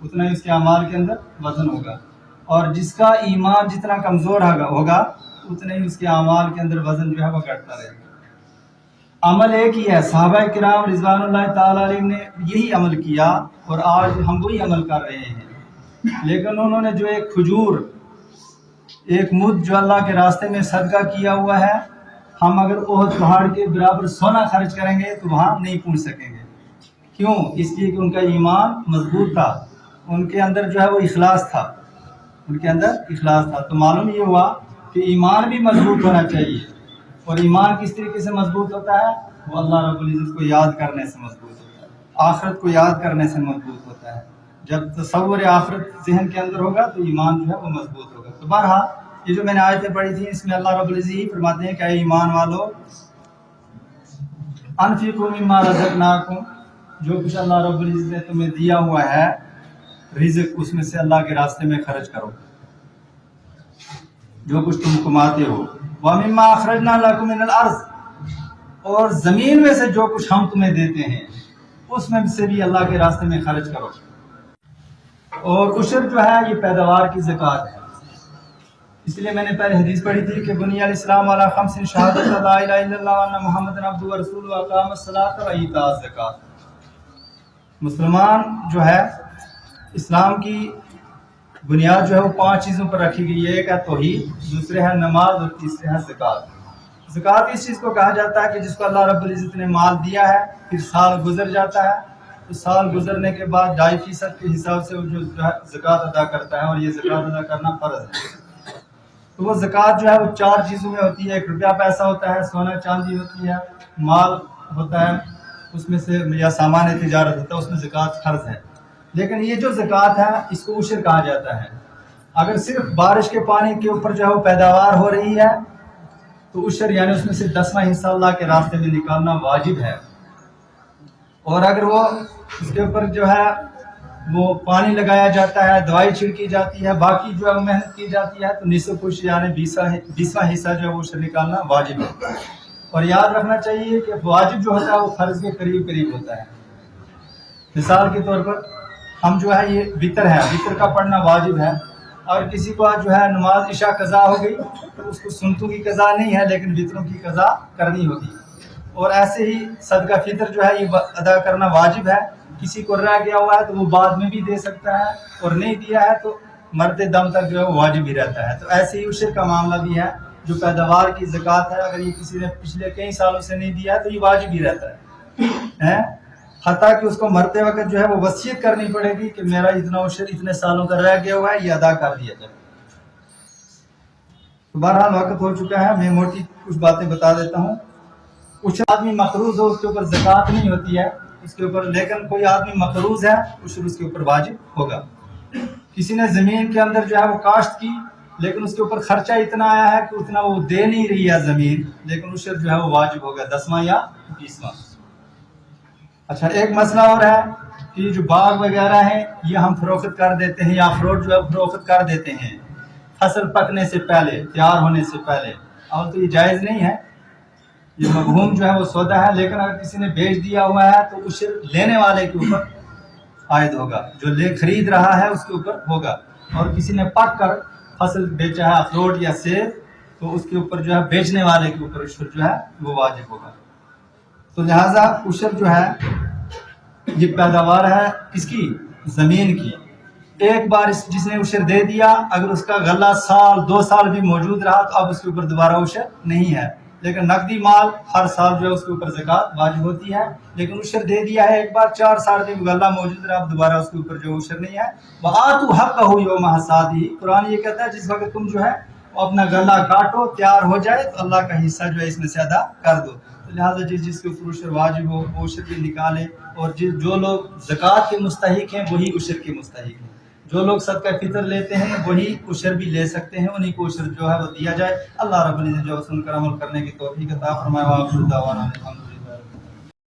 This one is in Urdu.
اتنا ہی اس کے اعمال کے اندر وزن ہوگا، اور جس کا ایمان جتنا کمزور ہوگا اتنا ہی اس کے اعمال کے اندر وزن جو ہے وہ گھٹتا رہے گا۔ عمل ایک ہی ہے، صحابہ کرام رضوان اللہ تعالیٰ علیہ نے یہی عمل کیا اور آج ہم وہی عمل کر رہے ہیں، لیکن انہوں نے جو ایک کھجور، ایک مد جو اللہ کے راستے میں صدقہ کیا ہوا ہے، ہم اگر احد پہاڑ کے برابر سونا خرچ کریں گے تو وہاں نہیں پہنچ سکیں گے۔ کیوں؟ اس لیے کہ ان کا ایمان مضبوط تھا، ان کے اندر جو ہے وہ اخلاص تھا، ان کے اندر اخلاص تھا۔ تو معلوم یہ ہوا کہ ایمان بھی مضبوط ہونا چاہیے، اور ایمان کس طریقے سے مضبوط ہوتا ہے؟ وہ اللہ رب العزت کو یاد کرنے سے مضبوط ہوتا ہے، آخرت کو یاد کرنے سے مضبوط ہوتا ہے۔ جب تصور آخرت ذہن کے اندر ہوگا تو ایمان جو ہے وہ مضبوط ہوگا۔ تو بہرحال یہ جو میں نے آیتیں پڑھی تھیں، اس میں اللہ رب العزت ہی فرماتے ہیں کہ اے ایمان والو، انفقوا مما رزقناکم، جو کچھ اللہ رب العزت نے تمہیں دیا ہوا ہے رزق، اس میں سے اللہ کے راستے میں خرچ کرو، جو کچھ تم کماتے ہو۔ وَمِمَّا أَخْرَجْنَا لَكُم مِّنَ الْأَرْضِ، اور زمین میں سے جو کچھ ہم تمہیں دیتے ہیں اس میں سے بھی اللہ کے راستے میں خرچ کرو۔ اور عشر جو ہے یہ پیداوار کی زکوٰۃ ہے، اس لیے میں نے پہلے حدیث پڑھی تھی کہ بنی الاسلام علی خمس، شہادت لا الہ الا اللہ وان محمد عبدہ ورسولہ واقام الصلاۃ وایتاء الزکوٰۃ۔ مسلمان جو ہے اسلام کی بنیاد جو ہے وہ 5 چیزوں پر رکھی گئی ہے، ایک ہے توحید، دوسرے ہے نماز، اور تیسرے ہے زکوٰۃ۔ زکوٰۃ اس چیز کو کہا جاتا ہے کہ جس کو اللہ رب العزت نے مال دیا ہے، پھر سال گزر جاتا ہے، تو سال گزرنے کے بعد 2.5% کے حساب سے وہ جو زکوٰۃ ادا کرتا ہے، اور یہ زکوٰۃ ادا کرنا فرض ہے۔ تو وہ زکوٰۃ جو ہے وہ 4 چیزوں میں ہوتی ہے، 1 روپیہ پیسہ ہوتا ہے، سونا چاندی ہوتی ہے، مال ہوتا ہے، اس میں سے یا سامان تجارت ہوتا ہے، اس میں زکوٰۃ فرض ہے۔ لیکن یہ جو زکوٰۃ ہے اس کو عشر کہا جاتا ہے۔ اگر صرف بارش کے پانی کے اوپر جو ہے وہ پیداوار ہو رہی ہے تو عشر یعنی اس میں سے 10واں حصہ اللہ کے راستے میں نکالنا واجب ہے، اور اگر وہ اس کے اوپر جو ہے وہ پانی لگایا جاتا ہے، دوائی چھڑکی جاتی ہے، باقی جو ہے وہ محنت کی جاتی ہے، تو نصف عشر یعنی 20واں حصہ جو ہے وہ عشر نکالنا واجب ہے۔ اور یاد رکھنا چاہیے کہ واجب جو ہوتا ہے وہ فرض کے قریب قریب ہوتا ہے۔ مثال کے طور پر ہم جو ہے یہ وتر ہے، وتر کا پڑھنا واجب ہے، اور کسی کو جو ہے نماز عشاء قضا ہو گئی تو اس کو سنتوں کی قضا نہیں ہے لیکن وتروں کی قضا کرنی ہوگی۔ اور ایسے ہی صدقہ فطر جو ہے یہ ادا کرنا واجب ہے، کسی کو رہ گیا ہوا ہے تو وہ بعد میں بھی دے سکتا ہے، اور نہیں دیا ہے تو مرتے دم تک جو ہے وہ واجب ہی رہتا ہے۔ تو ایسے ہی عشر کا معاملہ بھی ہے، جو پیداوار کی زکوٰۃ ہے، اگر یہ کسی نے پچھلے کئی سالوں سے نہیں دیا ہے تو یہ واجب ہی رہتا ہے، حتیٰ کہ اس کو مرتے وقت جو ہے وہ وصیت کرنی پڑے گی کہ میرا اتنا عشر اتنے سالوں کا رہ گیا ہوا ہے، یہ ادا کر دیا جائے۔ تو بہرحال وقت ہو چکا ہے، میں موٹی کچھ باتیں بتا دیتا ہوں۔ عشر آدمی مقروض ہو اس کے اوپر زکوٰۃ نہیں ہوتی ہے اس کے اوپر، لیکن کوئی آدمی مقروض ہے عشر اس کے اوپر واجب ہوگا۔ کسی نے زمین کے اندر جو ہے وہ کاشت کی لیکن اس کے اوپر خرچہ اتنا آیا ہے کہ اتنا وہ دے نہیں رہی ہے زمین، لیکن عشر جو ہے وہ واجب ہوگا 10واں یا 20واں۔ اچھا، ایک مسئلہ اور ہے کہ یہ جو باغ وغیرہ ہیں یہ ہم فروخت کر دیتے ہیں، یا اخروٹ جو ہے فروخت کر دیتے ہیں فصل پکنے سے پہلے، تیار ہونے سے پہلے، اور تو یہ جائز نہیں ہے، یہ مفہوم جو ہے وہ سودا ہے، لیکن اگر کسی نے بیچ دیا ہوا ہے تو عشر لینے والے کے اوپر عائد ہوگا، جو خرید رہا ہے اس کے اوپر ہوگا۔ اور کسی نے پک کر فصل بیچا ہے، اخروٹ یا سیب، تو اس کے اوپر جو ہے بیچنے والے کے اوپر عشر جو ہے وہ واجب ہوگا۔ تو لہٰذا عشر جو ہے یہ پیداوار ہے کس کی؟ زمین کی۔ ایک بار جس نے عشر دے دیا، اگر اس کا غلہ سال 2 سال بھی موجود رہا تو اب اس کے اوپر دوبارہ عشر نہیں ہے، لیکن نقدی مال ہر سال جو ہے اس کے اوپر زکوٰۃ واجب ہوتی ہے، لیکن عشر دے دیا ہے ایک بار، 4 سال بھی غلہ موجود رہا، اب دوبارہ اس کے اوپر جو عشر نہیں ہے۔ وَآتُوا حَقَّهُ يَوْمَ حَصَادِهِ، قرآن یہ کہتا ہے جس وقت تم جو ہے اپنا غلہ کاٹو، تیار ہو جائے تو اللہ کا حصہ جو ہے اس میں سے ادا کر دو۔ لہٰذا جس کے اوپر عشر واجب ہو وہ عشر بھی نکالے، اور جو لوگ زکوٰۃ کے مستحق ہیں وہی عشر کے مستحق ہیں۔ جو لوگ صدقہ فطر لیتے ہیں وہی عشر بھی لے سکتے ہیں، انہیں کو عشر جو ہے وہ دیا جائے۔ اللہ رب العزت جو سن کر عمل کرنے کی توفیق عطا فرمائے۔ وآخر دعوانا الحمدللہ۔